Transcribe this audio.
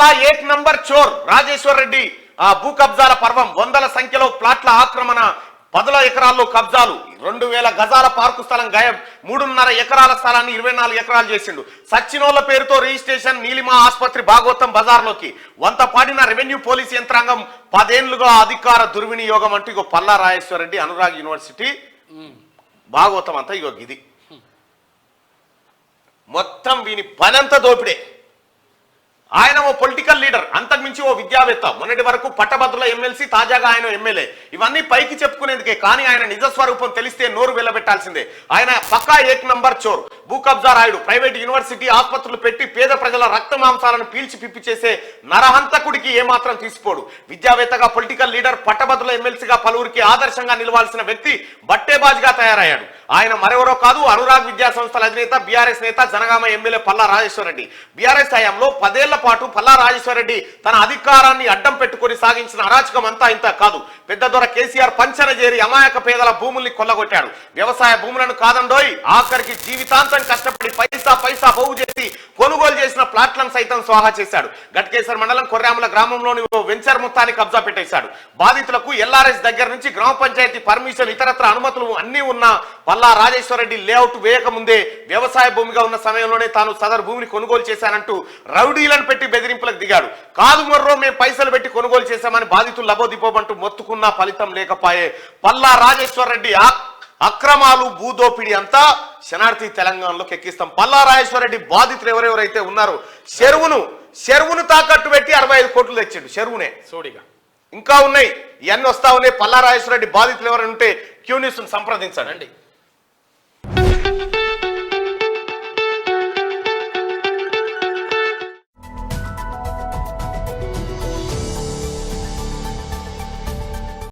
పల్లా ఏక్ number చోర్ రాజేశ్వర్ రెడ్డి భూ కబ్జాల పర్వం, వందల సంఖ్యలో ప్లాట్ల ఆక్రమణ, 10 ఎకరాల్లో కబ్జాలు, 2000 గజాల పార్కు స్థలం గాయం, 3.5 ఎకరాల స్థలాన్ని 24 ఎకరాలు చేసిండు. సచ్చినోళ్ల పేరుతో రిజిస్ట్రేషన్, నీలిమా ఆసుపత్రి భాగవతం బజార్లోకి వంత పాడిన రెవెన్యూ పోలీసు యంత్రాంగం, 10 ఏళ్లుగా అధికార దుర్వినియోగం అంటూ ఇగో పల్లా రాజేశ్వర్ రెడ్డి అనురాగ్ యూనివర్సిటీ భాగవతం అంతా ఇగో ఇది మొత్తం వీని పనంతా దోపిడే. ఆయన ఓ పొలిటికల్ లీడర్, అంతకుమించి ఓ విద్యావేత్త, మొన్నటి వరకు పట్టభద్రుల ఎమ్మెల్సీ, తాజాగా ఆయన ఎమ్మెల్యే. ఇవన్నీ పైకి చెప్పుకునేందుకే, కానీ ఆయన నిజ స్వరూపం తెలిస్తే నోరు వెళ్ళబెట్టాల్సిందే. ఆయన పక్కా ఏక్ నంబర్ చోర్, భూ కబ్జా రాయుడు, ప్రైవేట్ యూనివర్సిటీ ఆసుపత్రులు పెట్టి పేద ప్రజల రక్త మాంసాలను పీల్చి పిప్పి చేసే నరహంతకుడికి ఏమాత్రం తీసిపోడు. విద్యావేత్తగా, పొలిటికల్ లీడర్, పట్టభద్రుల ఎమ్మెల్సీగా పలువురికి ఆదర్శంగా నిలవాల్సిన వ్యక్తి బట్టేబాజ్గా తయారయ్యాడు. ఆయన మరెవరో కాదు, అనురాగ్ విద్యా సంస్థల అధినేత, బీఆర్ఎస్ నేత, జనగామ ఎమ్మెల్యే పల్లా రాజేశ్వర్ రెడ్డి. బీఆర్ఎస్ హయాంలో 10 ఏళ్ల పాటు పల్లా రాజేశ్వర్ రెడ్డి తన అధికారాన్ని అడ్డం పెట్టుకుని సాగించిన అరాచకం అంతా ఇంత కాదు. పెద్ద దొర కేసీఆర్ పంచన చేరి అమాయక పేదల భూముల్ని కొల్లగొట్టాడు. వ్యవసాయ భూములను కాదండోయ్, ఆఖరికి జీవితాంతం కష్టపడి పైసా పైసా పోగు చేసి కొనుగోలు చేసిన ప్లాట్లను సైతం స్వాహా చేశాడు. గట్కేశ్వర్ మండలం కొర్రాముల గ్రామంలోని ఓ వెంచర్ మొత్తాన్ని కబ్జా పెట్టేశాడు. బాధితులకు ఎల్ఆర్ఎస్ దగ్గర నుంచి గ్రామ పంచాయతీ పర్మిషన్, ఇతరత్ర అనుమతులు అన్ని ఉన్నా పల్లా రాజేశ్వర్ రెడ్డి లేఅవుట్ వేయకముందే వ్యవసాయ భూమిగా ఉన్న సమయంలోనే తాను సదరు భూమిని కొనుగోలు చేశానంటూ రౌడీలను పెట్టి బెదిరింపులకు దిగాడు. కాదు మొర్రో, మేము పైసలు పెట్టి కొనుగోలు చేశామని బాధితులు లబోదిపోమంటూ మొత్తుకున్నా ఫలితం లేకపాయే. పల్లా రాజేశ్వర్ రెడ్డి అక్రమాలు, భూదోపిడి అంతా శనార్థి తెలంగాణలోకి ఎక్కిస్తాం. పల్లా రాజేశ్వర్ రెడ్డి బాధితులు ఎవరెవరైతే ఉన్నారో చెరువును తాకట్టు పెట్టి 65 కోట్లు తెచ్చిండు. చెరువునే సోడిగా ఇంకా ఉన్నాయి, ఇవన్నీ వస్తా ఉన్నాయి. పల్లా రాజేశ్వర రెడ్డి బాధితులు ఎవరైనా ఉంటే క్యూ న్యూస్ సంప్రదించండి.